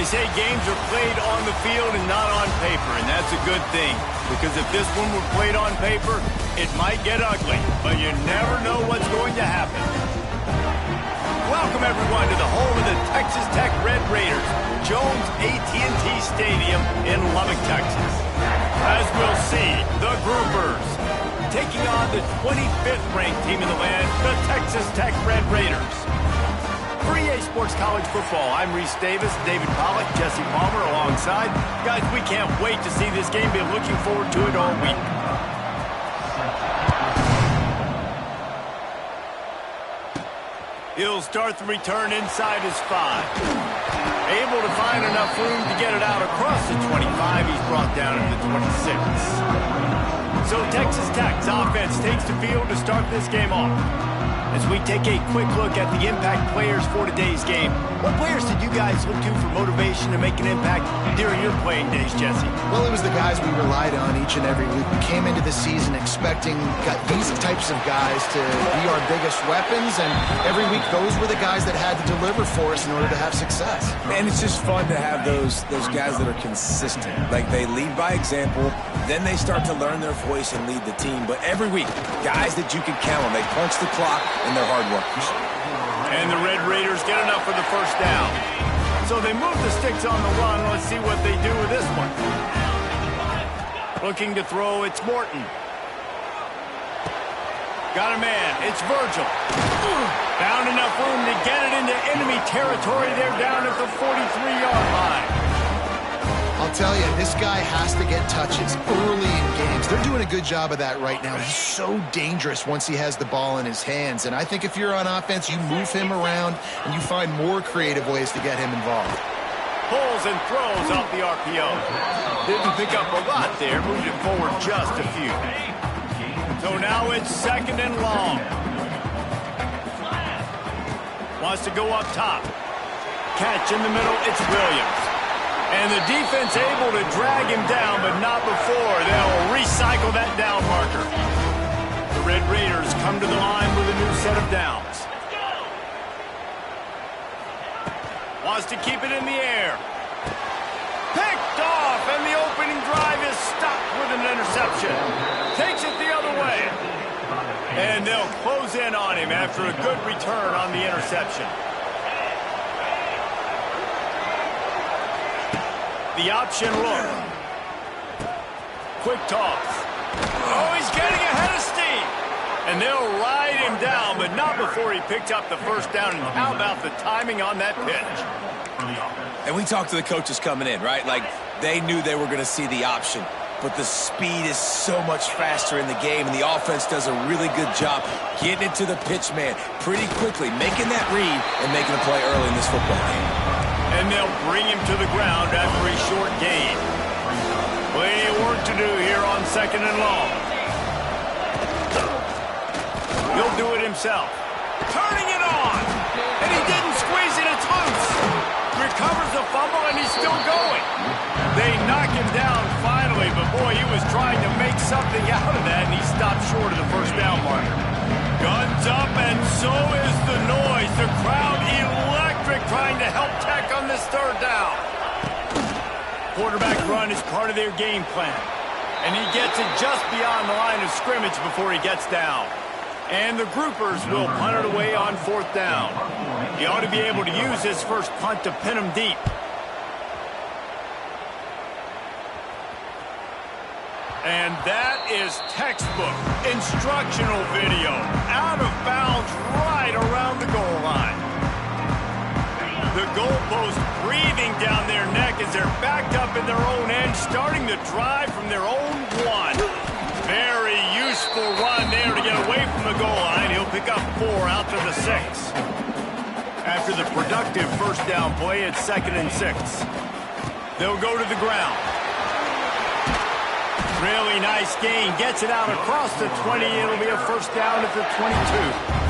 They say games are played on the field and not on paper, and that's a good thing. Because if this one were played on paper, it might get ugly, but you never know what's going to happen. Welcome, everyone, to the home of the Texas Tech Red Raiders, Jones AT&T Stadium in Lubbock, Texas. As we'll see, the Groupers taking on the 25th ranked team in the land, the Texas Tech Red Raiders. For EA Sports College Football, I'm Reese Davis, David Pollack, Jesse Palmer alongside. Guys, we can't wait to see this game. Been looking forward to it all week. He'll start the return inside his 5. Able to find enough room to get it out across the 25. He's brought down to the 26. So Texas Tech's offense takes the field to start this game off. As we take a quick look at the impact players for today's game, what players did you guys look to for motivation to make an impact during your playing days, Jesse? Well, it was the guys we relied on each and every week. We came into the season expecting these types of guys to be our biggest weapons, and every week those were the guys that had to deliver for us in order to have success. And it's just fun to have those guys that are consistent. Like, they lead by example, then they start to learn their voice and lead the team. But every week, guys that you can count on, they punch the clock, and they're hard workers. And the Red Raiders get enough for the first down. So they move the sticks on the run. Let's see what they do with this one. Looking to throw, it's Morton. Got a man, it's Virgil. Found enough room to get it into enemy territory. They're down at the 43-yard line. I'll tell you, this guy has to get touches early in games. They're doing a good job of that right now. He's so dangerous once he has the ball in his hands. And I think if you're on offense, you move him around and you find more creative ways to get him involved. Pulls and throws off the RPO. Didn't pick up a lot there. Moved it forward just a few. So now it's 2nd and long. Wants to go up top. Catch in the middle. It's Williams. And the defense able to drag him down, but not before. They'll recycle that down marker. The Red Raiders come to the line with a new set of downs. Wants to keep it in the air. Picked off, and the opening drive is stopped with an interception. Takes it the other way. And they'll close in on him after a good return on the interception. The option look. Quick toss. Oh, he's getting ahead of steam. And they'll ride him down, but not before he picked up the first down. And how about the timing on that pitch? And we talked to the coaches coming in, right? Like, they knew they were going to see the option. But the speed is so much faster in the game, and the offense does a really good job getting it to the pitch man pretty quickly, making that read and making a play early in this football game. And they'll bring him to the ground after a short gain. Plenty of work to do here on 2nd and long. He'll do it himself. Turning it on! And he didn't squeeze it, it's loose. Recovers the fumble, and he's still going. They knock him down finally, but boy, he was trying to make something out of that, and he stopped short of the first down marker. Guns up, and so is the noise. The crowd electric, trying to help Tech on this 3rd down. Quarterback run is part of their game plan. And he gets it just beyond the line of scrimmage before he gets down. And the Groupers will punt it away on 4th down. He ought to be able to use his first punt to pin him deep. And that is textbook instructional video. Out of bounds right around the goal line. The goalpost breathing down their neck as they're backed up in their own end, starting to drive from their own 1. Very useful run there to get away from the goal line. He'll pick up 4 out to the 6. After the productive first down play, it's 2nd and 6. They'll go to the ground. Really nice gain. Gets it out across the 20. It'll be a first down at the 22.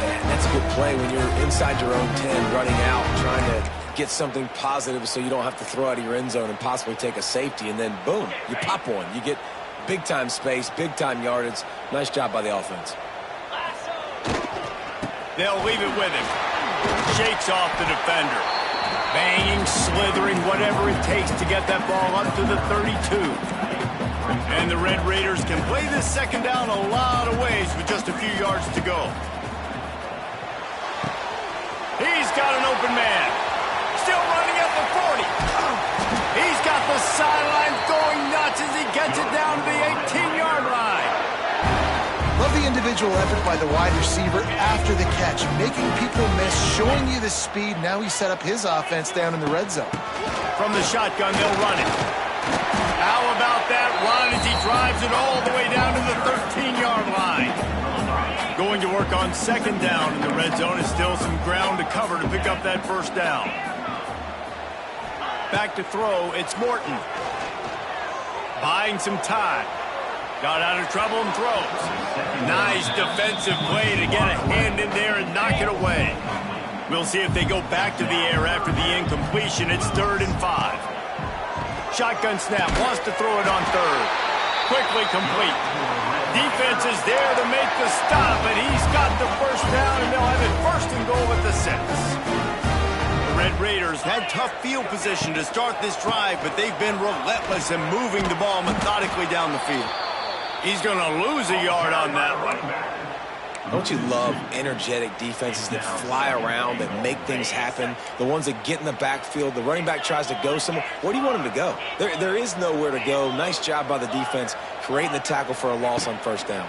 Man, that's a good play when you're inside your own 10, running out, trying to get something positive so you don't have to throw out of your end zone and possibly take a safety, and then boom, you pop one. You get big-time space, big-time yardage. Nice job by the offense. They'll leave it with him. Shakes off the defender. Banging, slithering, whatever it takes to get that ball up to the 32. And the Red Raiders can play this second down a lot of ways with just a few yards to go. He's got an open man. Still running at the 40. He's got the sidelines going nuts as he gets it down to the 18-yard line. Love the individual effort by the wide receiver after the catch, making people miss, showing you the speed. Now he set up his offense down in the red zone. From the shotgun, they'll run it. How about that run as he drives it all the way down to the 13-yard line? Going to work on second down in the red zone is still some ground to cover to pick up that first down. Back to throw, it's Morton. Buying some time. Got out of trouble and throws. Nice defensive play to get a hand in there and knock it away. We'll see if they go back to the air after the incompletion. It's 3rd and 5. Shotgun snap, wants to throw it on 3rd. Quickly complete. Defense is there to make the stop, and he's got the first down, and they'll have it 1st and goal at the 6. The Red Raiders had tough field position to start this drive, but they've been relentless in moving the ball methodically down the field. He's going to lose a yard on that one. Don't you love energetic defenses that fly around, that make things happen? The ones that get in the backfield, the running back tries to go somewhere. Where do you want him to go? There is nowhere to go. Nice job by the defense, creating the tackle for a loss on 1st down.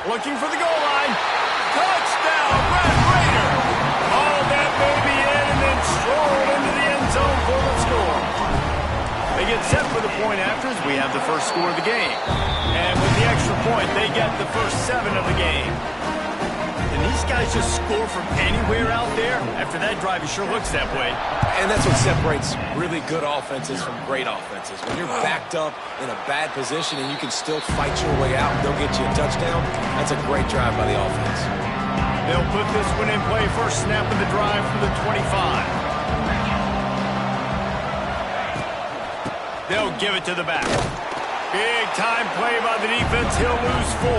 Looking for the goal line. Touchdown, Red Raider. Hauled that baby in and then strolled into the end zone for the score. They get set for the point afters. We have the first score of the game. And with the extra point, they get the first 7 of the game. And these guys just score from anywhere out there. After that drive, it sure looks that way. And that's what separates really good offenses from great offenses. When you're backed up in a bad position and you can still fight your way out and they'll get you a touchdown, that's a great drive by the offense. They'll put this one in play. First snap of the drive from the 25. They'll give it to the back. Big time play by the defense. He'll lose 4.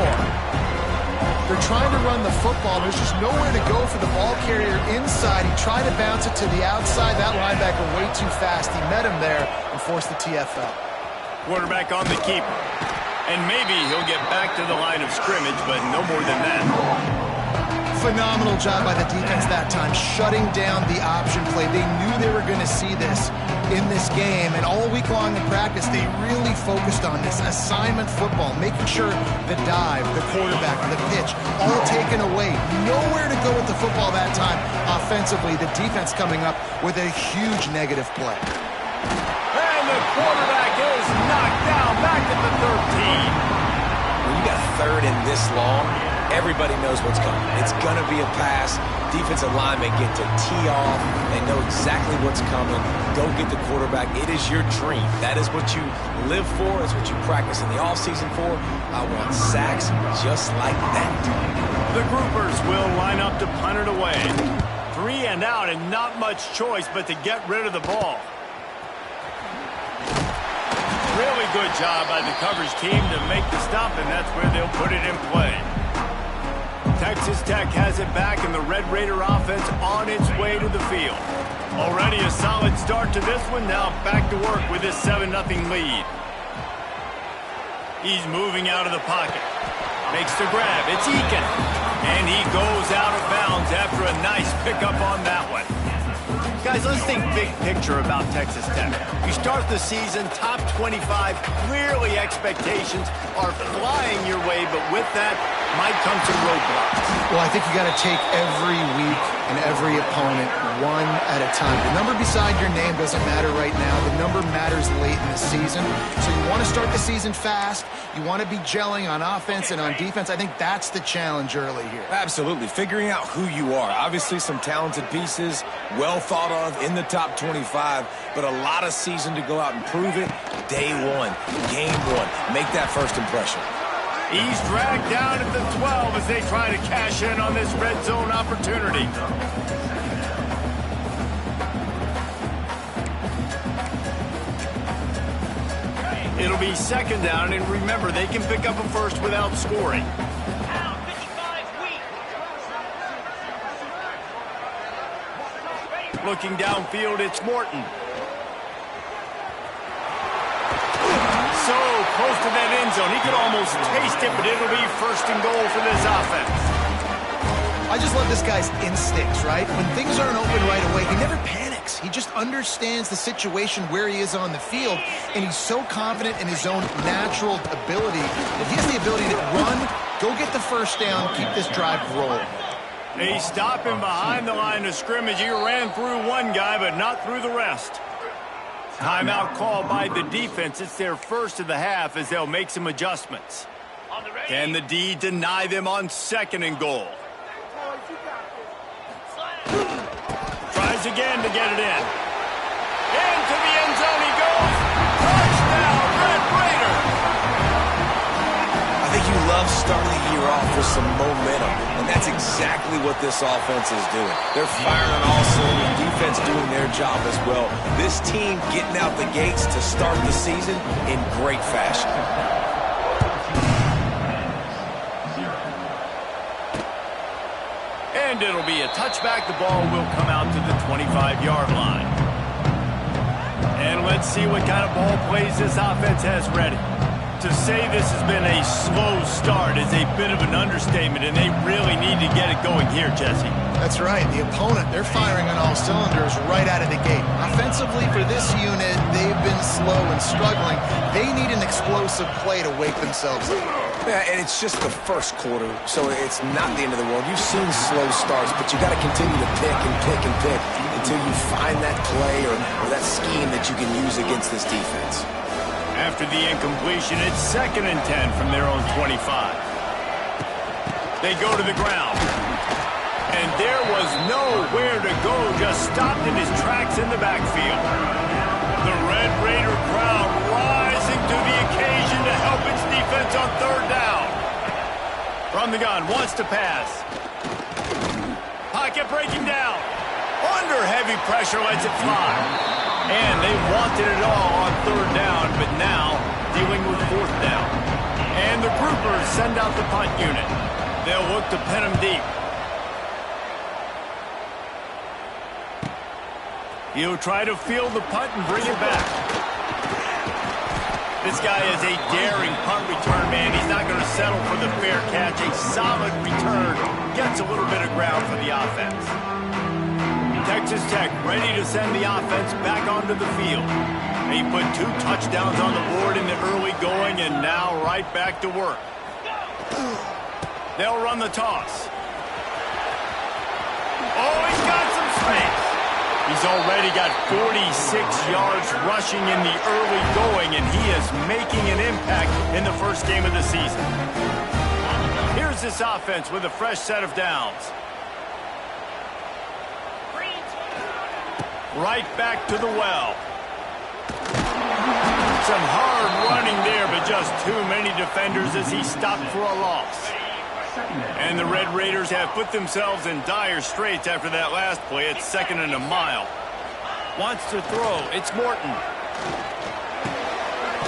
They're trying to run the football. There's just nowhere to go for the ball carrier inside. He tried to bounce it to the outside. That linebacker way too fast. He met him there and forced the TFL. Quarterback on the keeper. And maybe he'll get back to the line of scrimmage, but no more than that. Phenomenal job by the defense that time, shutting down the option play. They knew they were going to see this in this game, and all week long in practice, they really focused on this assignment football, making sure the dive, the quarterback, the pitch, all taken away. Nowhere to go with the football that time offensively. The defense coming up with a huge negative play. And the quarterback is knocked down back at the 13. When you got 3rd and this long, everybody knows what's coming. It's going to be a pass. Defensive linemen get to tee off. They know exactly what's coming. Go get the quarterback. It is your dream. That is what you live for. It's what you practice in the offseason for. I want sacks just like that. The groupers will line up to punt it away. 3 and out and not much choice but to get rid of the ball. Really good job by the coverage team to make the stop, and that's where they'll put it in play. Texas Tech has it back, and the Red Raider offense on its way to the field. Already a solid start to this one. Now back to work with this 7-0 lead. He's moving out of the pocket. Makes the grab. It's Eakin. And he goes out of bounds after a nice pickup on that one. Guys, let's think big picture about Texas Tech. You start the season top 25. Clearly expectations are flying your way, but with that might come some roadblocks. Well, I think you got to take every week and every opponent one at a time. The number beside your name doesn't matter right now. The number matters late in the season. So you want to start the season fast. You want to be gelling on offense and on defense. I think that's the challenge early here. Absolutely. Figuring out who you are. Obviously some talented pieces, well thought of in the top 25, but a lot of season to go out and prove it. Day 1, game 1. Make that first impression. He's dragged down at the 12 as they try to cash in on this red zone opportunity. It'll be second down, and remember, they can pick up a first without scoring. Looking downfield, it's Morton. So close to that end zone. He could almost taste it, but it'll be first and goal for this offense. I just love this guy's instincts, right? When things aren't open right away, he never panics. He just understands the situation where he is on the field, and he's so confident in his own natural ability that he has the ability to run, go get the first down, keep this drive rolling. They stop him behind the line of scrimmage. He ran through one guy, but not through the rest. Timeout call by the defense. It's their first of the half as they'll make some adjustments. Can the D deny them on second and goal? Tries again to get it in. Into the end zone he goes. Touchdown, Red Raider. I think you love starting the year off with some momentum, and that's exactly what this offense is doing. They're firing on all cylinders, defense doing their job as well. This team getting out the gates to start the season in great fashion. And it'll be a touchback. The ball will come out to the 25-yard line. And let's see what kind of ball plays this offense has ready. To say this has been a slow start is a bit of an understatement, and they really need to get it going here, Jesse. That's right. The opponent, they're firing on all cylinders right out of the gate. Offensively, for this unit, they've been slow and struggling. They need an explosive play to wake themselves up. Yeah, and it's just the first quarter, so it's not the end of the world. You've seen slow starts, but you got to continue to pick and pick and pick until you find that play or that scheme that you can use against this defense. After the incompletion, it's 2nd and 10 from their own 25. They go to the ground. And there was nowhere to go, just stopped in his tracks in the backfield. The Red Raider crowd rising to the occasion to help its defense on 3rd down. From the gun, wants to pass. Pocket breaking down. Under heavy pressure, lets it fly. And they wanted it all on 3rd down, but now dealing with 4th down. And the groupers send out the punt unit. They'll look to pin him deep. He'll try to field the punt and bring it back. This guy is a daring punt return man. He's not going to settle for the fair catch. A solid return gets a little bit of ground for the offense. Texas Tech ready to send the offense back onto the field. They put 2 touchdowns on the board in the early going and now right back to work. They'll run the toss. Oh, he's got some space. He's already got 46 yards rushing in the early going, and he is making an impact in the first game of the season. Here's this offense with a fresh set of downs. Right back to the well. Some hard running there, but just too many defenders as he stopped for a loss. And the Red Raiders have put themselves in dire straits after that last play. It's 2nd and a mile. Wants to throw. It's Morton.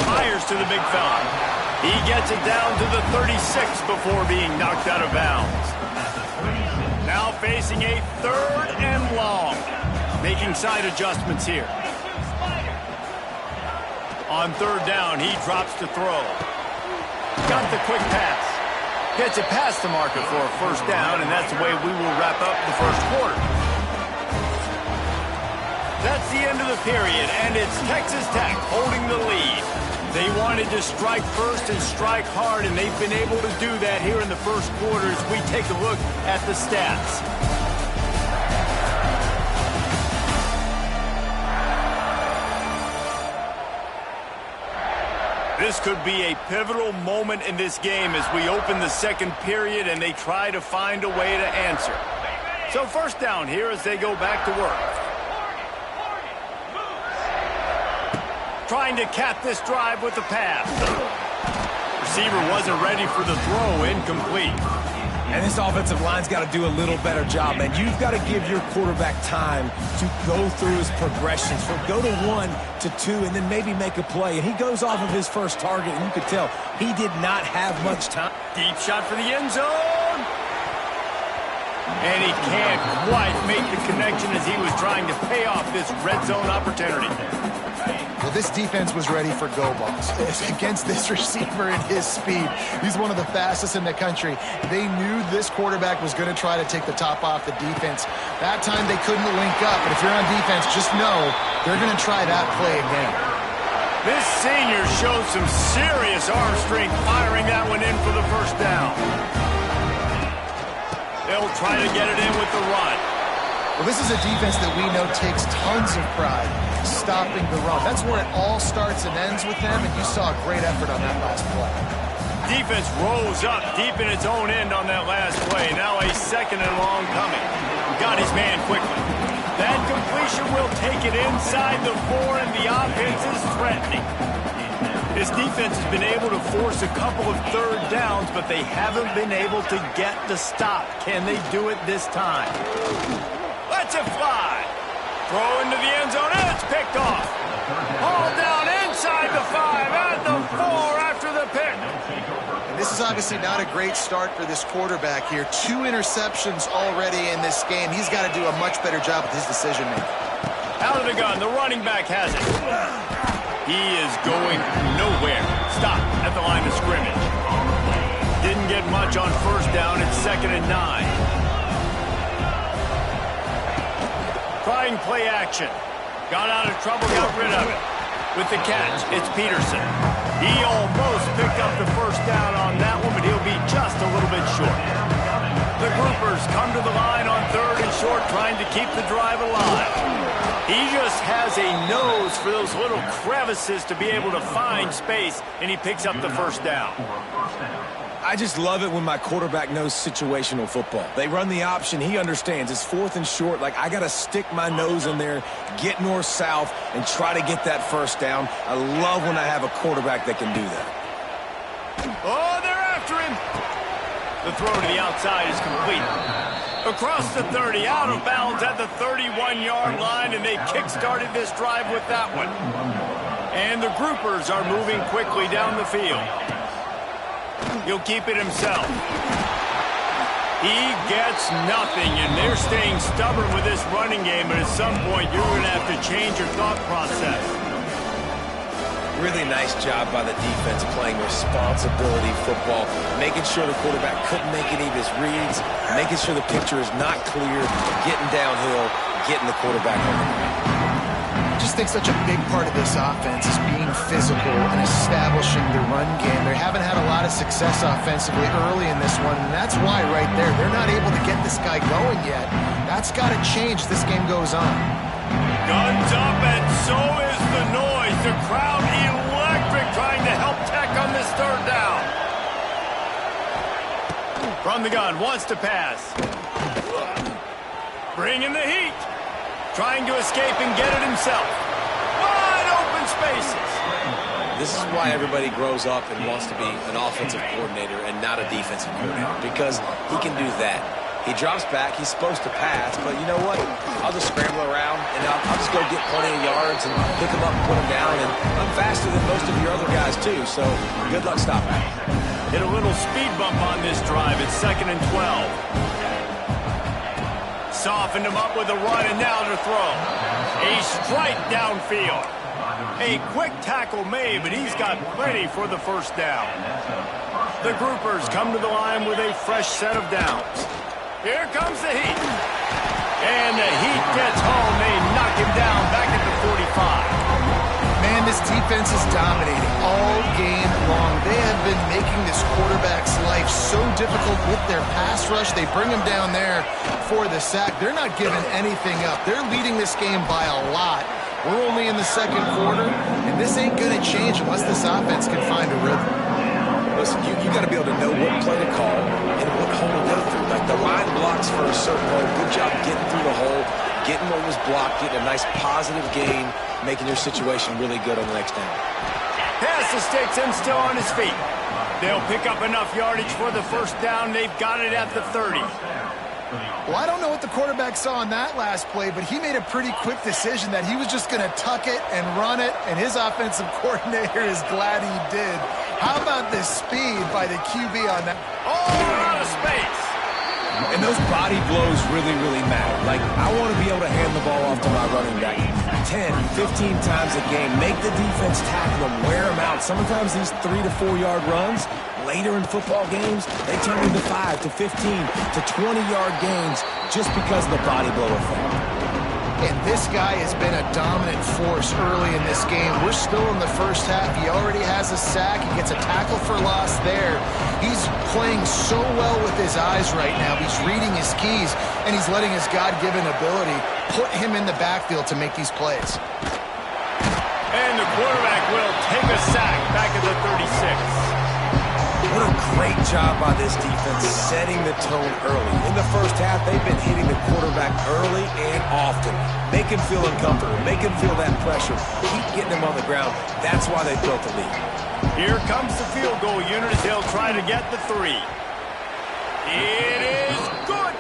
Fires to the big fella. He gets it down to the 36 before being knocked out of bounds. Now facing a 3rd and long. Making side adjustments here. On 3rd down, he drops to throw. Got the quick pass. Gets it past the marker for a 1st down, and that's the way we will wrap up the 1st quarter. That's the end of the period, and it's Texas Tech holding the lead. They wanted to strike first and strike hard, and they've been able to do that here in the 1st quarter as we take a look at the stats. This could be a pivotal moment in this game as we open the 2nd period and they try to find a way to answer. So 1st down here as they go back to work. Trying to cap this drive with the pass. Receiver wasn't ready for the throw, incomplete. And this offensive line's got to do a little better job, man. You've got to give your quarterback time to go through his progressions. From go to 1 to 2 and then maybe make a play. And he goes off of his first target, and you could tell he did not have much time. Deep shot for the end zone. And he can't quite make the connection as he was trying to pay off this red zone opportunity. Well, this defense was ready for go balls. Against this receiver and his speed, he's one of the fastest in the country. They knew this quarterback was going to try to take the top off the defense. That time they couldn't link up, but if you're on defense, just know they're going to try that play again. This senior shows some serious arm strength firing that one in for the first down. They'll try to get it in with the run. Well, this is a defense that we know takes tons of pride stopping the run. That's where it all starts and ends with them, and you saw a great effort on that last play. Defense rose up deep in its own end on that last play. Now a second and long coming. Got his man quickly. That completion will take it inside the 4, and the offense is threatening. This defense has been able to force a couple of third downs, but they haven't been able to get the stop. Can they do it this time? Lets it fly. Throw into the end zone, and it's picked off. Hauled down inside the 5, at the 4 after the pick. And this is obviously not a great start for this quarterback here. 2 interceptions already in this game. He's got to do a much better job with his decision-making. Out of the gun, the running back has it. He is going nowhere. Stop at the line of scrimmage. Didn't get much on first down. It's 2nd and 9. Trying play action. Got out of trouble, got rid of it. With the catch, it's Peterson. He almost picked up the first down on that one, but he'll be just a little bit short. The groupers come to the line on 3rd and short, trying to keep the drive alive. He just has a nose for those little crevices to be able to find space, and he picks up the first down. I just love it when my quarterback knows situational football. They run the option. He understands. It's 4th and short. Like, I got to stick my nose in there, get north-south, and try to get that first down. I love when I have a quarterback that can do that. Oh, they're after him. The throw to the outside is complete. Across the 30, out of bounds at the 31-yard line, and they kick-started this drive with that one. And the groupers are moving quickly down the field. He'll keep it himself. He gets nothing, and they're staying stubborn with this running game, but at some point you're going to have to change your thought process. Really nice job by the defense playing responsibility football, making sure the quarterback couldn't make any of his reads, making sure the picture is not clear, getting downhill, getting the quarterback on the ground. I just think such a big part of this offense is being physical and establishing the run game. They haven't had a lot of success offensively early in this one, and that's why right there, they're not able to get this guy going yet. That's got to change as this game goes on. Guns up, and so is the noise. The crowd electric, trying to help Tech on this 3rd down. From the gun, wants to pass. Bringing the heat. Trying to escape and get it himself. Wide open spaces. This is why everybody grows up and wants to be an offensive coordinator and not a defensive coordinator, because he can do that. He drops back. He's supposed to pass, but you know what? I'll just scramble around, and I'll just go get plenty of yards and pick him up and put him down, and I'm faster than most of your other guys, too, so good luck stopping. Hit a little speed bump on this drive. It's 2nd and 12. Softened him up with a run, and now to throw. A strike downfield. A quick tackle made, but he's got plenty for the first down. The groupers come to the line with a fresh set of downs. Here comes the heat. And the heat gets home. They knock him down back at the 45. Man, this defense is dominating all game long. They have been making this quarterback's life so difficult with their pass rush. They bring him down there for the sack. They're not giving anything up. They're leading this game by a lot. We're only in the 2nd quarter, and this ain't going to change unless this offense can find a rhythm. Listen, you got to be able to know what play to call and what hole to go through. Like, the line blocks for a certain hole. Good job getting through the hole, getting what was blocked, getting a nice positive gain, making your situation really good on the next down. Pass the sticks and still on his feet. They'll pick up enough yardage for the first down. They've got it at the 30. Well, I don't know what the quarterback saw on that last play, but he made a pretty quick decision that he was just going to tuck it and run it, and his offensive coordinator is glad he did. How about the speed by the QB on that? Oh, out of space. And those body blows really, really matter. Like, I want to be able to hand the ball off to my running back 10, 15 times a game. Make the defense tackle them, wear them out. Sometimes these 3 to 4 yard runs, later in football games, they turn into 5 to 15 to 20-yard gains just because of the body blow effect. And this guy has been a dominant force early in this game. We're still in the first half. He already has a sack. He gets a tackle for loss there. He's playing so well with his eyes right now. He's reading his keys, and he's letting his God-given ability put him in the backfield to make these plays. And the quarterback will take a sack back at the 36. What a great job by this defense setting the tone early. In the first half, they've been hitting the quarterback early and often. Make him feel uncomfortable. Make him feel that pressure. Keep getting him on the ground. That's why they built the lead. Here comes the field goal unit as they'll try to get the 3. It is good.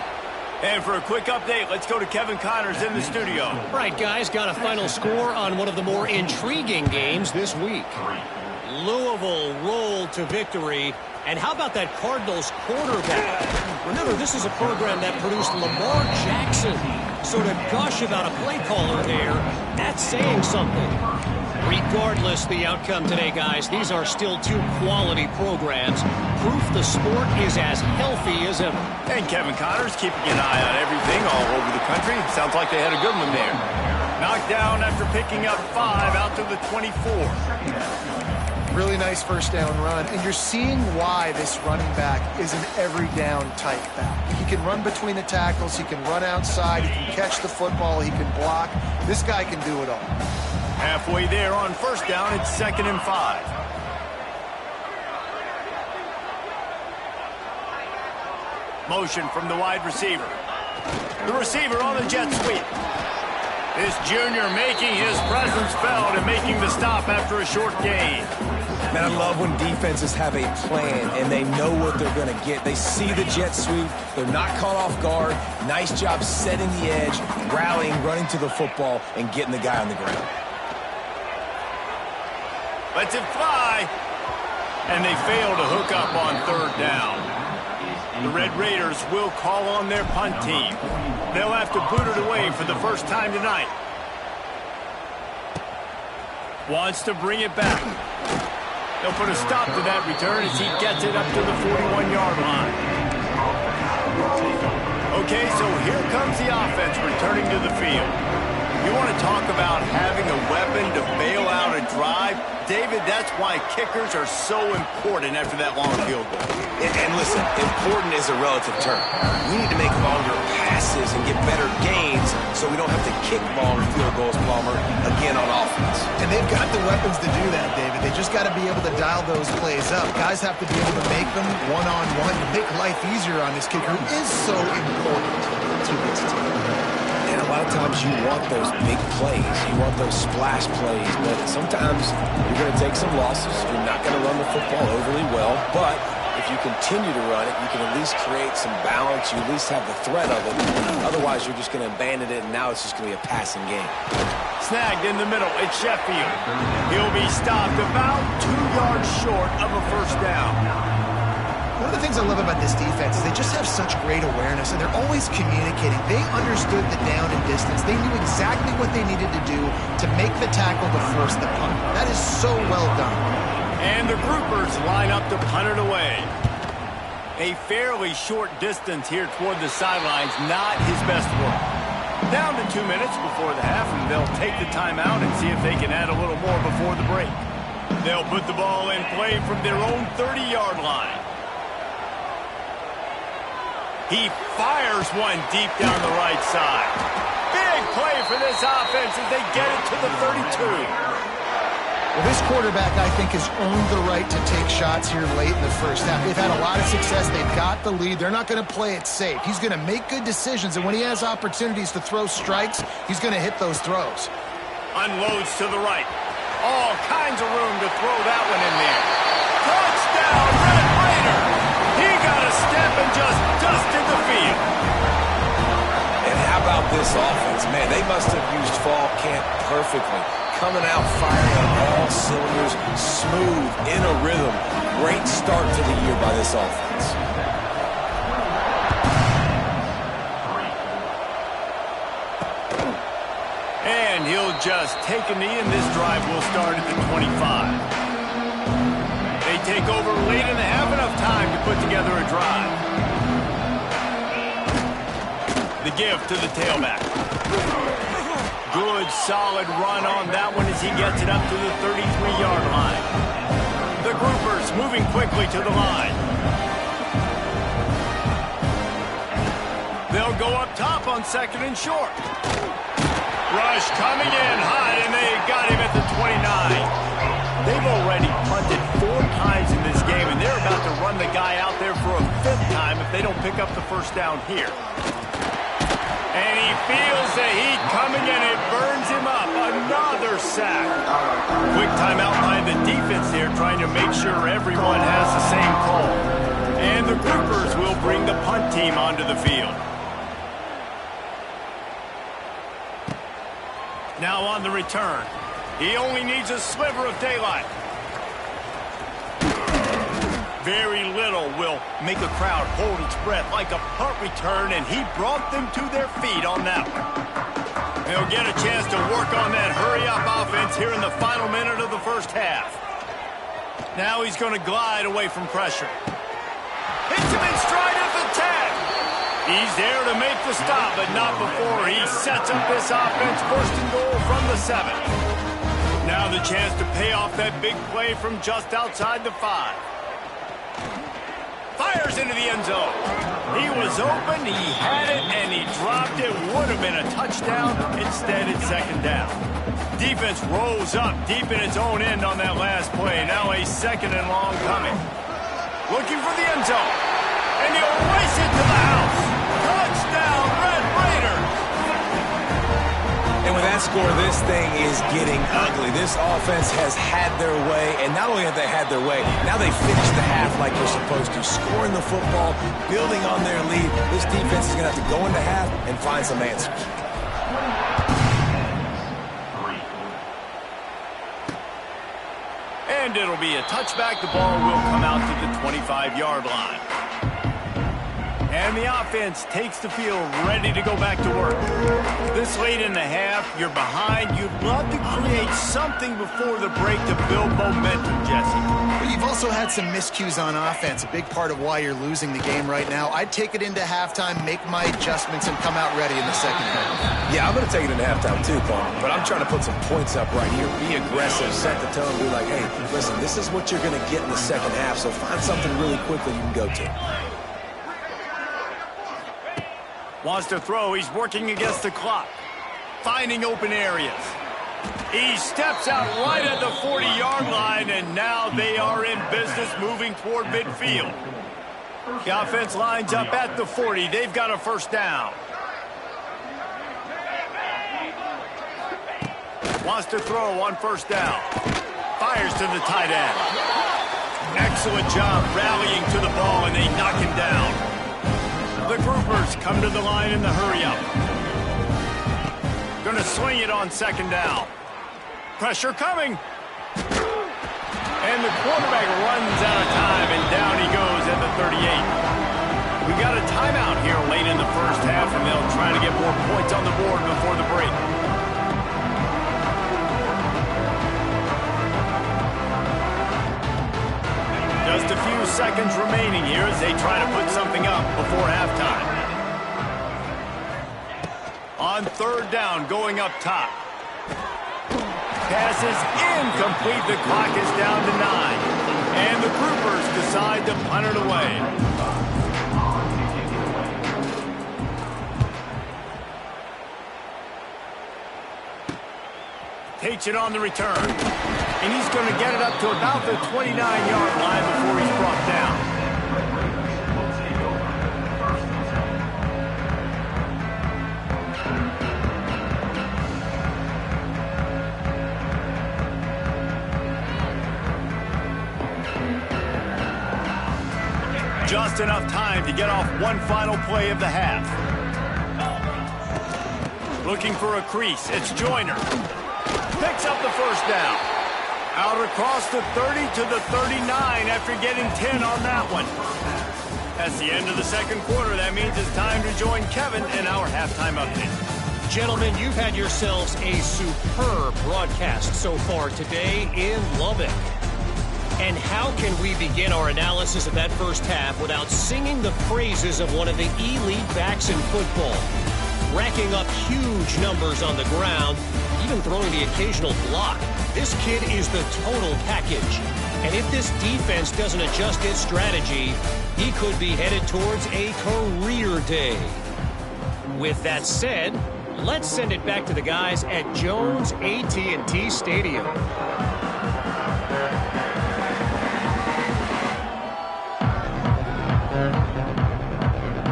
And for a quick update, let's go to Kevin Connors in the studio. Right, guys, got a final score on one of the more intriguing games this week. Louisville rolled to victory. And how about that Cardinals quarterback? Remember, this is a program that produced Lamar Jackson. So to gush about a play caller there, that's saying something. Regardless the outcome today, guys, these are still 2 quality programs. Proof the sport is as healthy as ever. And Kevin Connors keeping an eye on everything all over the country. Sounds like they had a good one there. Knocked down after picking up 5 out to the 24. Really nice first down run, and you're seeing why this running back is an every down type back. He can run between the tackles, he can run outside, he can catch the football, he can block. This guy can do it all. Halfway there on first down, it's 2nd and 5. Motion from the wide receiver. The receiver on the jet sweep. This junior making his presence felt and making the stop after a short gain. Man, I love when defenses have a plan and they know what they're going to get. They see the jet sweep. They're not caught off guard. Nice job setting the edge, rallying, running to the football, and getting the guy on the ground. Lets it fly. And they fail to hook up on 3rd down. The Red Raiders will call on their punt team. They'll have to boot it away for the first time tonight. Wants to bring it back. They'll put a stop to that return as he gets it up to the 41-yard line. Okay, so here comes the offense returning to the field. You want to talk about having a weapon to bail out a drive? David, that's why kickers are so important after that long field goal. And listen, important is a relative term. We need to make longer passes and get better gains so we don't have to kick long field goals, Palmer, again on offense. And they've got the weapons to do that, David. They just got to be able to dial those plays up. Guys have to be able to make them one-on-one to make life easier on this kicker, who is so important to this team. And a lot of times you want those big plays. You want those splash plays. But sometimes you're going to take some losses. You're not going to run the football overly well. But if you continue to run it, you can at least create some balance. You at least have the threat of it. Otherwise, you're just going to abandon it, and now it's just going to be a passing game. Snagged in the middle. It's Sheffield. He'll be stopped about 2 yards short of a first down. One of the things I love about this defense is they just have such great awareness, and they're always communicating. They understood the down and distance. They knew exactly what they needed to do to make the tackle to force the punt. That is so well done. And the groupers line up to punt it away. A fairly short distance here toward the sidelines, not his best work. Down to 2 minutes before the half, and they'll take the timeout and see if they can add a little more before the break. They'll put the ball in play from their own 30-yard line. He fires one deep down the right side. Big play for this offense as they get it to the 32. Well, this quarterback, I think, has earned the right to take shots here late in the first half. They've had a lot of success. They've got the lead. They're not going to play it safe. He's going to make good decisions, and when he has opportunities to throw strikes, he's going to hit those throws. Unloads to the right. All kinds of room to throw that one in there. Touchdown, Red Raider! He got a step and just dusted the field. And how about this offense? Man, they must have used fall camp perfectly. Coming out firing on all cylinders, smooth, in a rhythm. Great start to the year by this offense. and he'll just take a knee, and this drive will start at the 25. They take over late in the half, enough time to put together a drive. The give to the tailback. Good, solid run on that one as he gets it up to the 33-yard line. The groupers moving quickly to the line. They'll go up top on second and short. Rush coming in hot, and they got him at the 29. They've already punted 4 times in this game, and they're about to run the guy out there for a 5th time if they don't pick up the first down here. And he feels the heat coming, and it burns him up. Another sack. Quick timeout by the defense here, trying to make sure everyone has the same call. And the groupers will bring the punt team onto the field. Now on the return. He only needs a sliver of daylight. Very little will make a crowd hold its breath like a punt return, and he brought them to their feet on that one. They'll get a chance to work on that hurry-up offense here in the final minute of the first half. Now he's going to glide away from pressure. Hits him in stride at the 10. He's there to make the stop, but not before he sets up this offense. First and goal from the 7. Now the chance to pay off that big play from just outside the 5. Fires into the end zone. He was open, he had it, and he dropped it. Would have been a touchdown. Instead, it's second down. Defense rolls up deep in its own end on that last play. Now a second and long coming. Looking for the end zone. And he'll race it to the house. Touchdown, Red Raiders. And with that score, this thing is getting ugly. This offense has had their way, and not only have they had their way, now they finish the half like they're supposed to, scoring the football, building on their lead. This defense is going to have to go into half and find some answers. And it'll be a touchback. The ball will come out to the 25-yard line. And the offense takes the field, ready to go back to work. This late in the half, you're behind. You'd love to create something before the break to build momentum, Jesse. But you've also had some miscues on offense, a big part of why you're losing the game right now. I'd take it into halftime, make my adjustments, and come out ready in the second half. Yeah, I'm going to take it into halftime too, Paul. But I'm trying to put some points up right here. Be aggressive, set the tone, be like, hey, listen, this is what you're going to get in the second half, so find something really quickly you can go to. Wants to throw. He's working against the clock. Finding open areas. He steps out right at the 40-yard line, and now they are in business moving toward midfield. The offense lines up at the 40. They've got a first down. Wants to throw on first down. Fires to the tight end. Excellent job rallying to the ball, and they knock him down. The groupers come to the line in the hurry-up. Going to swing it on second down. Pressure coming. And the quarterback runs out of time, and down he goes at the 38. We got a timeout here late in the first half, and they'll try to get more points on the board before the break. Just a few seconds remaining here as they try to put something up before halftime. On third down, going up top. Pass is incomplete. The clock is down to 9. And the groupers decide to punt it away. Takes it on the return. And he's going to get it up to about the 29-yard line before he's brought down. Just enough time to get off one final play of the half. Looking for a crease. It's Joyner. Picks up the first down. Out across the 30 to the 39 after getting 10 on that one. That's the end of the second quarter. That means it's time to join Kevin in our halftime update. Gentlemen, you've had yourselves a superb broadcast so far today in Lubbock. And how can we begin our analysis of that first half without singing the praises of one of the elite backs in football? Racking up huge numbers on the ground, even throwing the occasional block. This kid is the total package. And if this defense doesn't adjust its strategy, he could be headed towards a career day. With that said, let's send it back to the guys at Jones AT&T Stadium.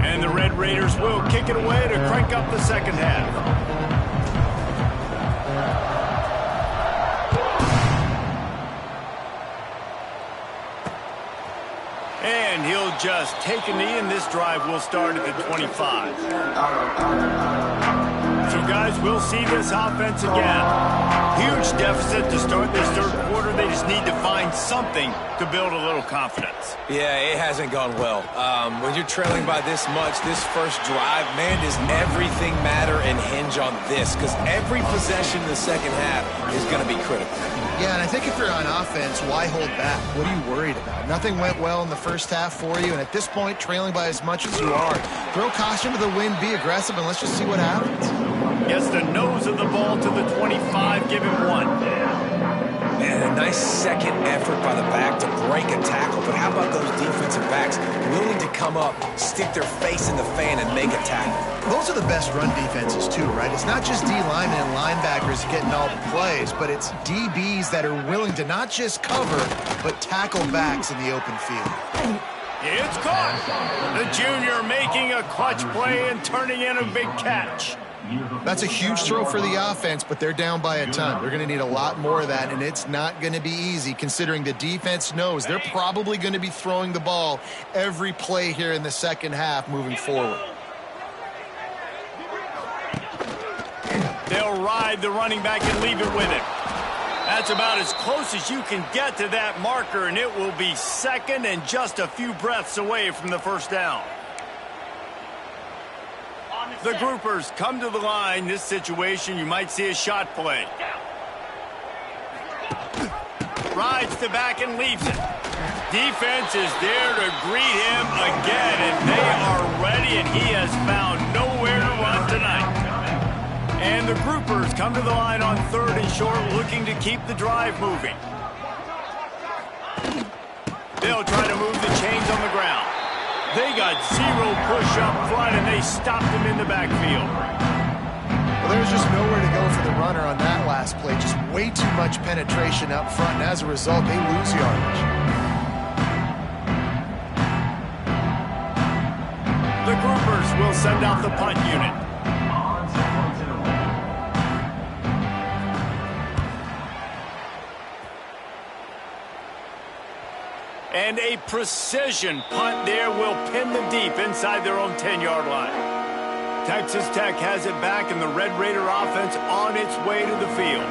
And the Red Raiders will kick it away to crank up the second half. And he'll just take a knee, and this drive will start at the 25. So, guys, we'll see this offense again. Huge deficit to start this third quarter. They just need to find something to build a little confidence. Yeah, it hasn't gone well. When you're trailing by this much, this first drive, man, does everything matter and hinge on this? Because every possession in the second half is going to be critical. Yeah, and I think if you're on offense, why hold back? What are you worried about? Nothing went well in the first half for you, and at this point, trailing by as much as you are, throw caution to the wind, be aggressive, and let's just see what happens. Gets the nose of the ball to the 25, give him one. Man, a nice second effort by the back to break a tackle, but how about those defensive backs willing to come up, stick their face in the fan, and make a tackle? Those are the best run defenses, too, right? It's not just D linemen and linebackers getting all the plays, but it's DBs that are willing to not just cover, but tackle backs in the open field. It's caught. The junior making a clutch play and turning in a big catch. That's a huge throw for the offense, but they're down by a ton. They're going to need a lot more of that, and it's not going to be easy considering the defense knows they're probably going to be throwing the ball every play here in the second half moving forward. They'll ride the running back and leave it with him. That's about as close as you can get to that marker, and it will be second and just a few breaths away from the first down. The groupers come to the line. This situation, you might see a shot play. Rides the back and leaves it. Defense is there to greet him again, and they are ready, and he has found nowhere to run tonight. And the groupers come to the line on third and short, looking to keep the drive moving. They'll try to move the chains on the ground. They got zero push up front, and they stopped him in the backfield. Well, there's just nowhere to go for the runner on that last play. Just way too much penetration up front, and as a result, they lose yardage. The groupers will send out the punt unit. And a precision punt there will pin them deep inside their own 10-yard line. Texas Tech has it back, and the Red Raider offense on its way to the field.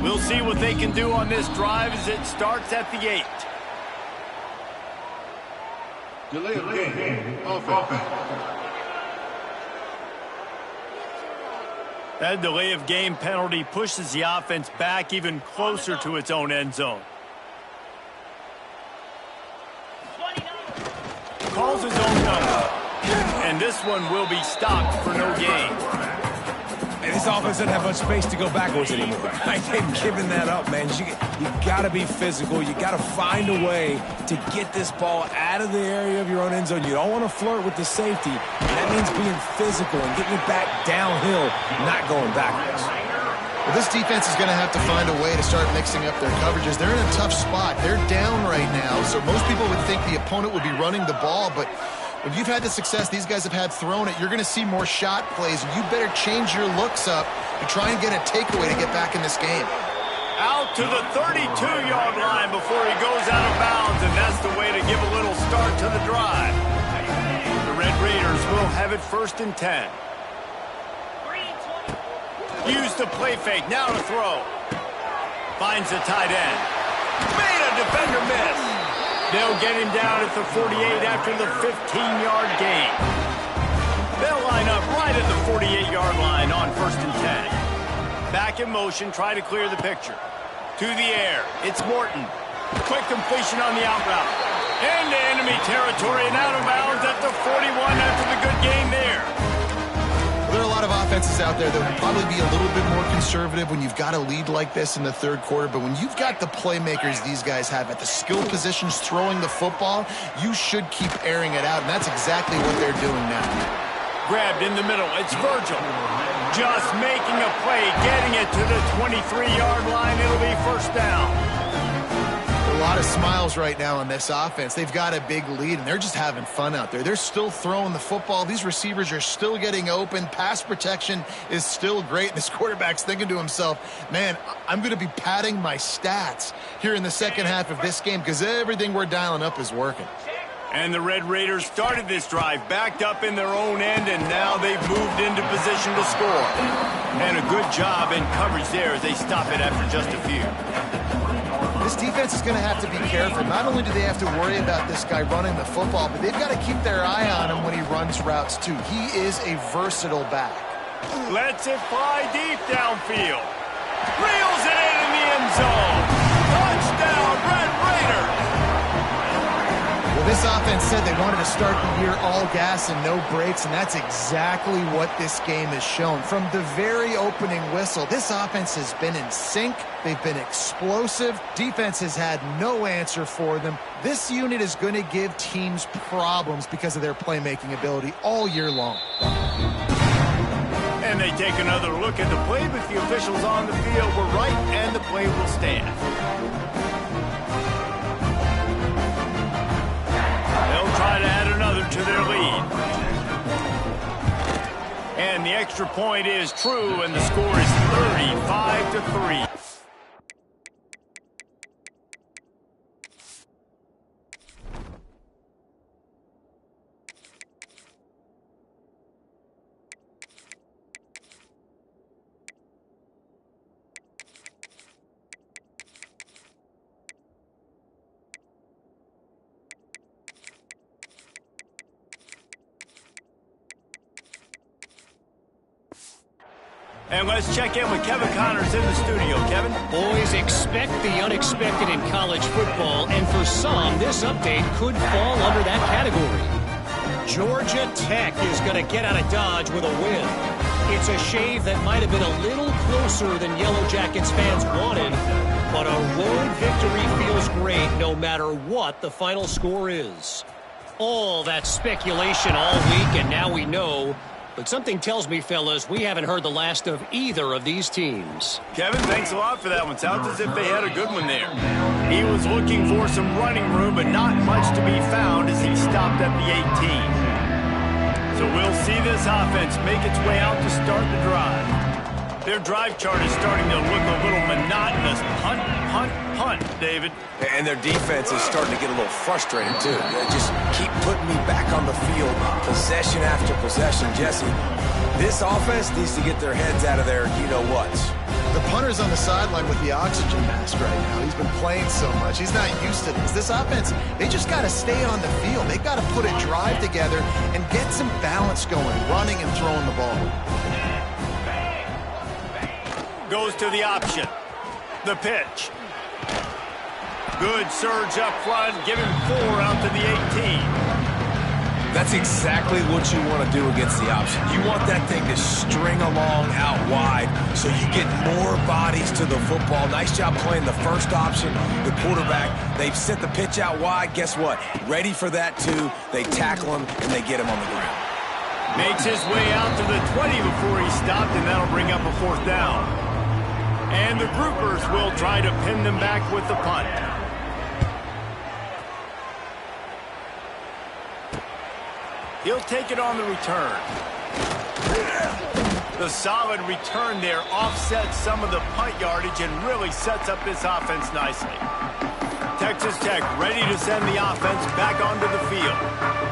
We'll see what they can do on this drive as it starts at the 8. Delay of game. Offense. That delay of game penalty pushes the offense back even closer to its own end zone. Calls his own number. And this one will be stopped for no gain. And this offense doesn't have much space to go backwards anymore. They've given that up, man. You got to be physical. You got to find a way to get this ball out of the area of your own end zone. You don't want to flirt with the safety. And that means being physical and getting it back downhill, not going backwards. Well, this defense is going to have to find a way to start mixing up their coverages. They're in a tough spot. They're down right now, so most people would think the opponent would be running the ball, but when you've had the success these guys have had throwing it, you're going to see more shot plays, and you better change your looks up and try and get a takeaway to get back in this game. Out to the 32-yard line before he goes out of bounds, and that's the way to give a little start to the drive. The Red Raiders will have it 1st and 10. Use the play fake. Now to throw. Finds the tight end. Made a defender miss. They'll get him down at the 48 after the 15-yard gain. They'll line up right at the 48-yard line on 1st and 10. Back in motion, try to clear the picture. To the air, it's Morton. Quick completion on the out route. Into enemy territory and out of bounds at the 41 after the good game there. There are a lot of offenses out there that would probably be a little bit more conservative when you've got a lead like this in the third quarter, but when you've got the playmakers these guys have at the skill positions throwing the football, you should keep airing it out, and that's exactly what they're doing now. Grabbed in the middle, it's Virgil. Just making a play, getting it to the 23-yard line. It'll be 1st down. A lot of smiles right now on this offense. They've got a big lead, and they're just having fun out there. They're still throwing the football. These receivers are still getting open. Pass protection is still great. And this quarterback's thinking to himself, man, I'm going to be padding my stats here in the second half of this game because everything we're dialing up is working. And the Red Raiders started this drive backed up in their own end, and now they've moved into position to score. And a good job in coverage there as they stop it after just a few. This defense is going to have to be careful. Not only do they have to worry about this guy running the football, but they've got to keep their eye on him when he runs routes too. He is a versatile back. Lets it fly deep downfield. Reels it in the end zone. Touchdown, Red Raiders. Well, this offense said they wanted to start the year all gas and no brakes, and that's exactly what this game has shown. From the very opening whistle, this offense has been in sync. They've been explosive. Defense has had no answer for them. This unit is going to give teams problems because of their playmaking ability all year long. And they take another look at the play, but the officials on the field were right, and the play will stand. They'll try to add another to their lead. And the extra point is true, and the score is 35-3. And let's check in with Kevin Connors in the studio. Kevin? Boys, expect the unexpected in college football, and for some, this update could fall under that category. Georgia Tech is going to get out of Dodge with a win. It's a shave that might have been a little closer than Yellow Jackets fans wanted, but a road victory feels great no matter what the final score is. All that speculation all week, and now we know. But something tells me, fellas, we haven't heard the last of either of these teams. Kevin, thanks a lot for that one. Sounds as if they had a good one there. He was looking for some running room, but not much to be found as he stopped at the 18. So we'll see this offense make its way out to start the drive. Their drive chart is starting to look a little monotonous. Punt, punt, punt, David. And their defense is starting to get a little frustrated, too. They just keep putting me back on the field, possession after possession. Jesse, this offense needs to get their heads out of their you-know-whats. The punter's on the sideline with the oxygen mask right now. He's been playing so much. He's not used to this. This offense, they just got to stay on the field. They've got to put a drive together and get some balance going, running and throwing the ball. Goes to the option. The pitch. Good surge up front. Give him 4 out to the 18. That's exactly what you want to do against the option. You want that thing to string along out wide so you get more bodies to the football. Nice job playing the first option, the quarterback. They've sent the pitch out wide. Guess what? Ready for that, too. They tackle him, and they get him on the ground. Makes his way out to the 20 before he stopped, and that'll bring up a 4th down. And the groupers will try to pin them back with the punt. He'll take it on the return. The solid return there offsets some of the punt yardage and really sets up this offense nicely. Texas Tech ready to send the offense back onto the field.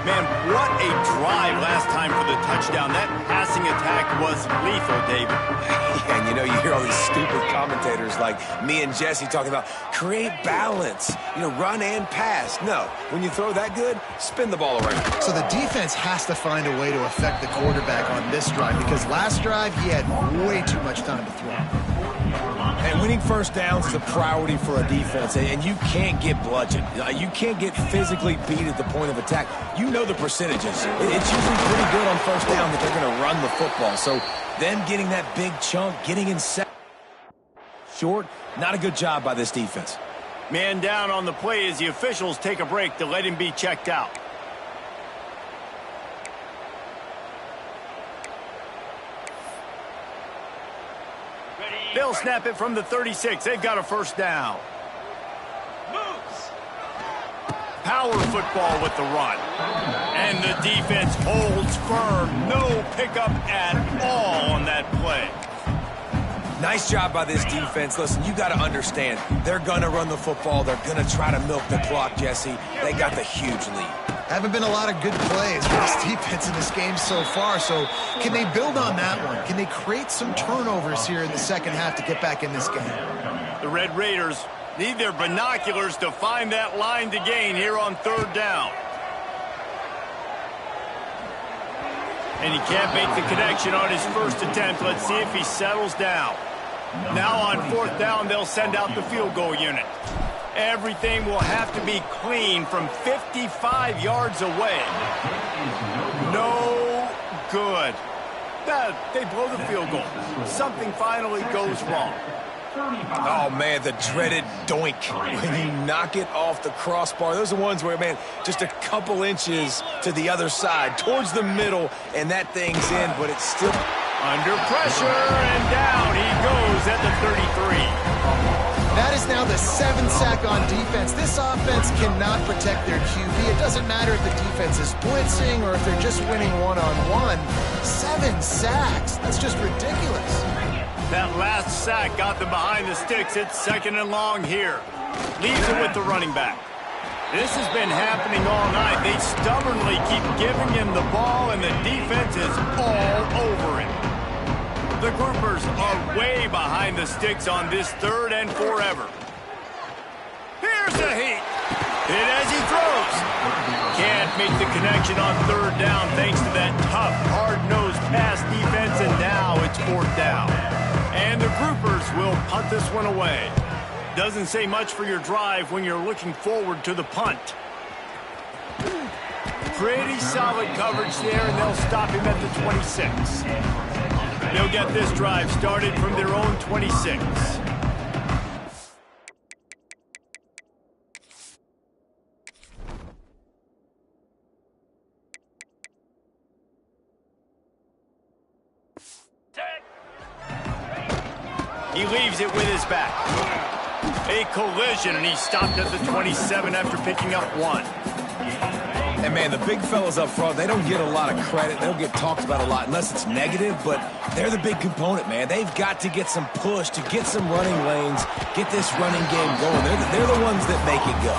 Man, what a drive last time for the touchdown. That passing attack was lethal, David. And you know, you hear all these stupid commentators like me and Jesse talking about create balance, run and pass. No, when you throw that good, spin the ball around. So the defense has to find a way to affect the quarterback on this drive because last drive he had way too much time to throw. And winning first downs is a priority for a defense, and you can't get bludgeoned. You can't get physically beat at the point of attack. You know the percentages. It's usually pretty good on first down that they're going to run the football. So them getting that big chunk, getting in short, not a good job by this defense. Man down on the play as the officials take a break to let him be checked out. They'll snap it from the 36. They've got a first down. Power football with the run. And the defense holds firm. No pickup at all on that play. Nice job by this defense. Listen, you got to understand, they're going to run the football. They're going to try to milk the clock, Jesse. They got the huge lead. Haven't been a lot of good plays for this defense in this game so far, so can they build on that one? Can they create some turnovers here in the second half to get back in this game? The Red Raiders need their binoculars to find that line to gain here on third down. And he can't make the connection on his first attempt. Let's see if he settles down. Now on fourth down, they'll send out the field goal unit. Everything will have to be clean from 55 yards away. No good. They blow the field goal. Something finally goes wrong. Oh, man, the dreaded doink when you knock it off the crossbar. Those are ones where, man, just a couple inches to the other side, towards the middle, and that thing's in, but it's still under pressure, and down he goes at the 33. That is now the 7th sack on defense. This offense cannot protect their QB. It doesn't matter if the defense is blitzing or if they're just winning one-on-one. 7 sacks. That's just ridiculous. That last sack got them behind the sticks. It's second and long here. Leaves it with the running back. This has been happening all night. They stubbornly keep giving him the ball, and the defense is all over it. The Groupers are way behind the sticks on this third and forever. Here's the heat. Hit as he throws. Can't make the connection on third down thanks to that tough, hard-nosed pass defense, and now it's fourth down. And the Groupers will punt this one away. Doesn't say much for your drive when you're looking forward to the punt. Pretty solid coverage there, and they'll stop him at the 26. They'll get this drive started from their own 26. He leaves it with his back. A collision, and he stopped at the 27 after picking up 1. And, man, the big fellas up front, they don't get a lot of credit. They don't get talked about a lot unless it's negative, but they're the big component, man. They've got to get some push, to get some running lanes, get this running game going. They're the ones that make it go.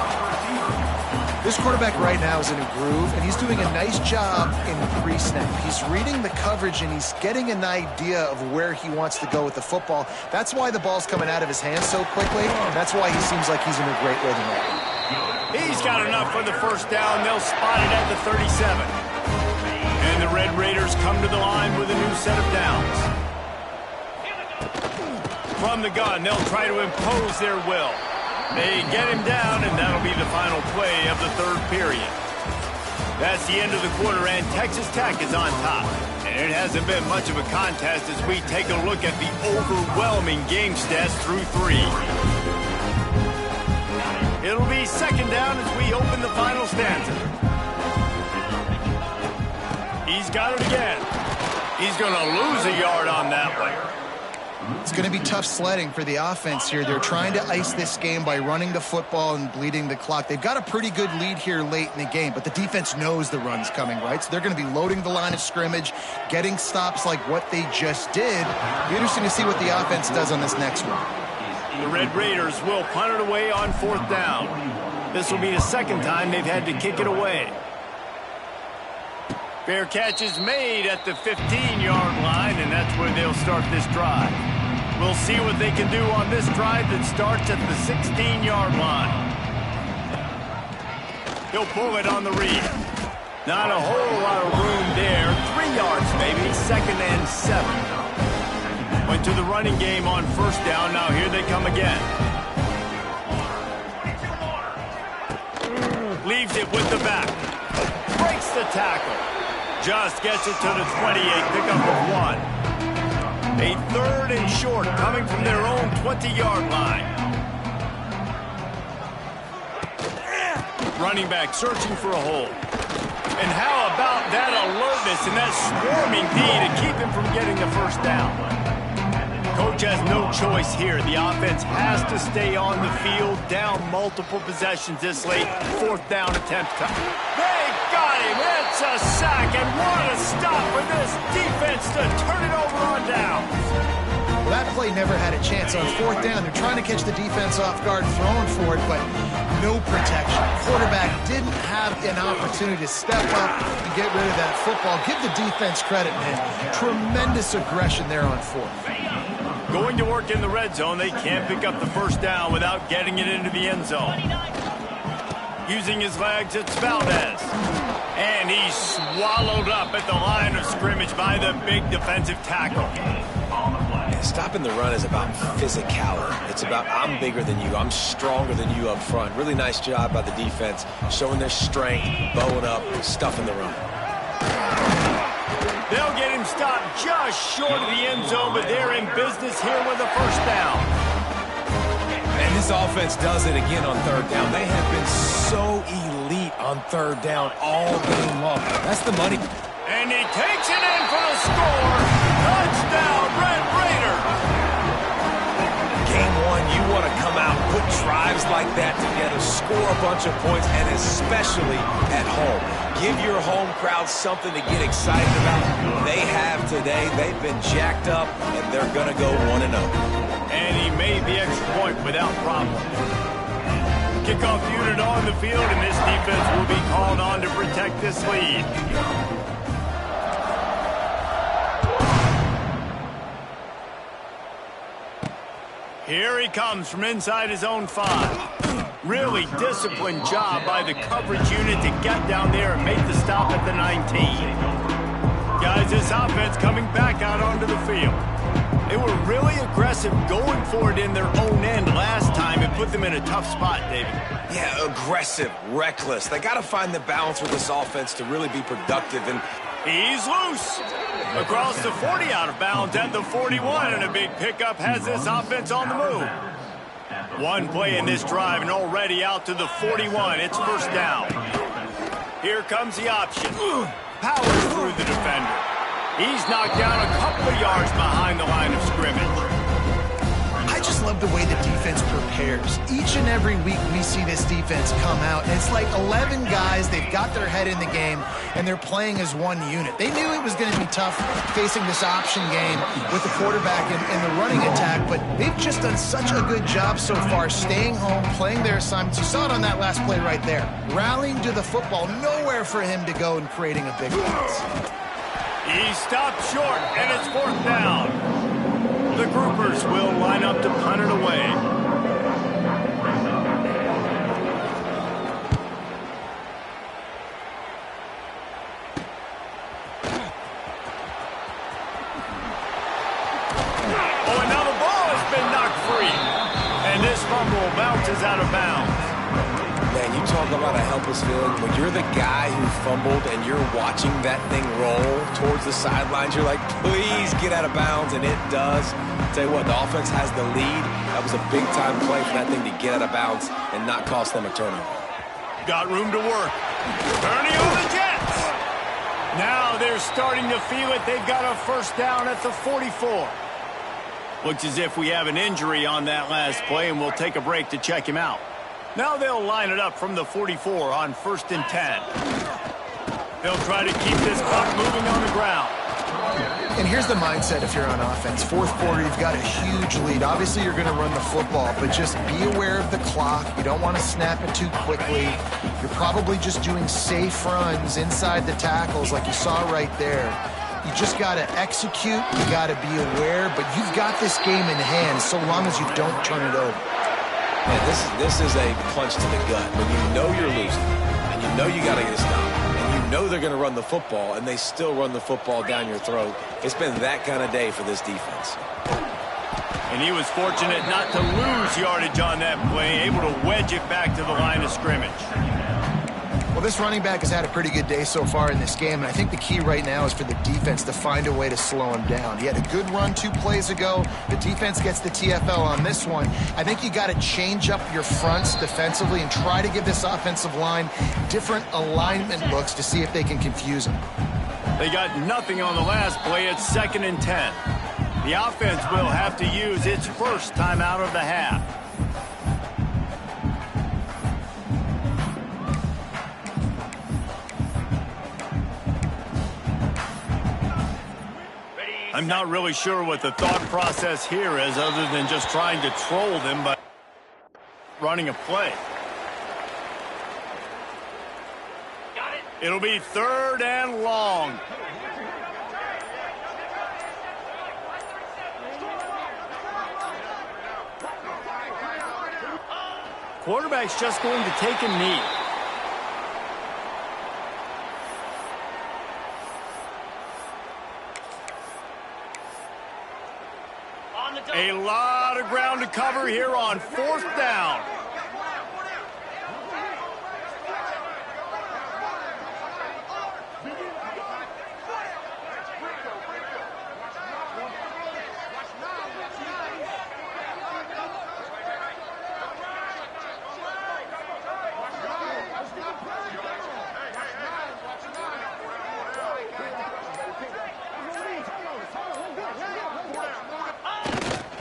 This quarterback right now is in a groove, and he's doing a nice job in pre-snap. He's reading the coverage, and he's getting an idea of where he wants to go with the football. That's why the ball's coming out of his hands so quickly. That's why he seems like he's in a great rhythm right now. He's got enough for the first down. They'll spot it at the 37. And the Red Raiders come to the line with a new set of downs. From the gun, they'll try to impose their will. They get him down, and that'll be the final play of the third period. That's the end of the quarter, and Texas Tech is on top. And it hasn't been much of a contest as we take a look at the overwhelming game stats through 3. It'll be second down as we open the final stanza. He's got it again. He's going to lose a yard on that one. It's going to be tough sledding for the offense here. They're trying to ice this game by running the football and bleeding the clock. They've got a pretty good lead here late in the game, but the defense knows the run's coming, right? So they're going to be loading the line of scrimmage, getting stops like what they just did. Be interesting to see what the offense does on this next one. The Red Raiders will punt it away on 4th down. This will be the second time they've had to kick it away. Fair catch is made at the 15-yard line, and that's where they'll start this drive. We'll see what they can do on this drive that starts at the 16-yard line. He'll pull it on the read. Not a whole lot of room there. 3 yards maybe, 2nd and 7. Went to the running game on 1st down. Now here they come again. Leaves it with the back. Breaks the tackle. Just gets it to the 28, pickup of 1. A 3rd and short coming from their own 20-yard line. Running back searching for a hole. And how about that alertness and that swarming D to keep him from getting the 1st down? Coach has no choice here. The offense has to stay on the field, down multiple possessions this late. 4th down attempt. They got him. It's a sack, and what a stop for this defense to turn it over on downs. Well, that play never had a chance on 4th down. They're trying to catch the defense off guard, throwing for it, but no protection. Quarterback didn't have an opportunity to step up and get rid of that football. Give the defense credit, man. Tremendous aggression there on 4th. Going to work in the red zone, they can't pick up the 1st down without getting it into the end zone. Using his legs, it's Valdez. And he's swallowed up at the line of scrimmage by the big defensive tackle. Stopping the run is about physicality. It's about I'm bigger than you, I'm stronger than you up front. Really nice job by the defense, showing their strength, bowing up, stuffing the run. They'll get him stopped just short of the end zone, but they're in business here with a 1st down. And this offense does it again on 3rd down. They have been so elite on 3rd down all game long. That's the money. And he takes it in for the score. Touchdown, Red Raiders. Game 1, you want to come out, put drives like that together, score a bunch of points, and especially at home. Give your home crowd something to get excited about. They have today. They've been jacked up, and they're going to go 1-0. And he made the extra point without problem. Kickoff unit on the field, and this defense will be called on to protect this lead. Here he comes from inside his own 5. Really disciplined job by the coverage unit to get down there and make the stop at the 19. Guys, this offense coming back out onto the field. They were really aggressive going for it in their own end last time and put them in a tough spot, David. Yeah, aggressive, reckless. They got to find the balance with this offense to really be productive. And he's loose. Across the 40, out of bounds at the 41, and a big pickup has this offense on the move. One play in this drive, and already out to the 41. It's 1st down. Here comes the option. Powers through the defender. He's knocked down a couple of yards behind the line of scrimmage. I just love the way the defense prepares. Each and every week we see this defense come out, and it's like 11 guys, they've got their head in the game, and they're playing as one unit. They knew it was going to be tough facing this option game with the quarterback and the running attack, but they've just done such a good job so far staying home, playing their assignments. You saw it on that last play right there. Rallying to the football, nowhere for him to go and creating a big pass. He stopped short, and it's 4th down. The groupers will line up to punt it away. Oh, and now the ball has been knocked free. And this fumble bounces out of bounds. man, you talk about a helpless feeling. When you're the guy who fumbled and you're watching that thing roll towards the sidelines, you're like, please get out of bounds, and it does. Tell you what, the offense has the lead. That was a big-time play for that thing to get out of bounds and not cost them a turnover. Got room to work. Turning on the Jets. Now they're starting to feel it. They've got a first down at the 44. Looks as if we have an injury on that last play, and we'll take a break to check him out. Now they'll line it up from the 44 on 1st and 10. They'll try to keep this clock moving on the ground. And here's the mindset if you're on offense. Fourth quarter, you've got a huge lead. Obviously, you're going to run the football, but just be aware of the clock. You don't want to snap it too quickly. You're probably just doing safe runs inside the tackles like you saw right there. You just got to execute. You got to be aware, but you've got this game in hand so long as you don't turn it over. Man, this is a punch to the gut. When you know you're losing, and you know you got to get a stop, and you know they're going to run the football, and they still run the football down your throat. It's been that kind of day for this defense. And he was fortunate not to lose yardage on that play, able to wedge it back to the line of scrimmage. Well, this running back has had a pretty good day so far in this game, and I think the key right now is for the defense to find a way to slow him down. He had a good run 2 plays ago. The defense gets the TFL on this one. I think you got to change up your fronts defensively and try to give this offensive line different alignment looks to see if they can confuse him. They got nothing on the last play. It's 2nd and 10. The offense will have to use its first timeout of the half. I'm not really sure what the thought process here is other than just trying to troll them by running a play. It'll be 3rd and long. Quarterback's just going to take a knee. A lot of ground to cover here on 4th down.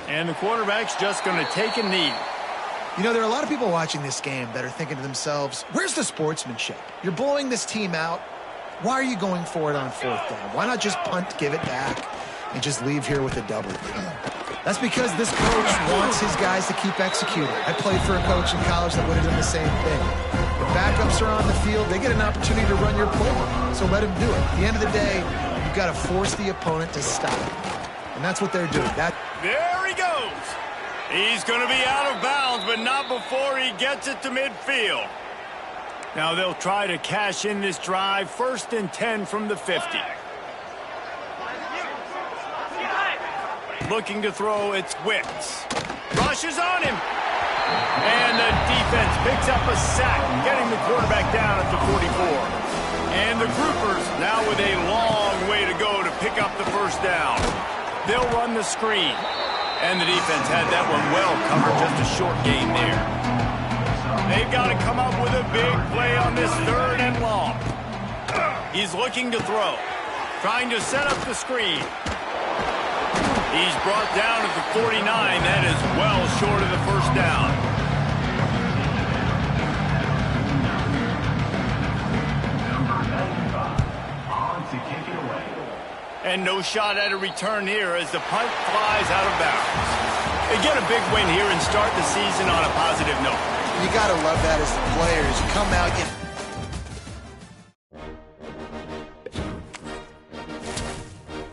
And the quarterback's just going to take a knee. You know, there are a lot of people watching this game that are thinking to themselves, where's the sportsmanship? You're blowing this team out. Why are you going for it on 4th down? Why not just punt, give it back, and just leave here with a double? That's because this coach wants his guys to keep executing. I played for a coach in college that would have done the same thing. The backups are on the field. They get an opportunity to run your playbook, so let them do it. At the end of the day, you've got to force the opponent to stop. And that's what they're doing. There he goes. He's going to be out of bounds, but not before he gets it to midfield. Now they'll try to cash in this drive. 1st and 10 from the 50. Looking to throw, it's Wicks. Rushes on him. And the defense picks up a sack, getting the quarterback down at the 44. And the Groupers now with a long way to go to pick up the 1st down. They'll run the screen. And the defense had that one well covered, just a short gain there. They've got to come up with a big play on this 3rd and long. He's looking to throw. Trying to set up the screen. He's brought down at the 49. That is well short of the 1st down. And no shot at a return here as the punt flies out of bounds. They get a big win here and start the season on a positive note. You got to love that as the players. You come out, you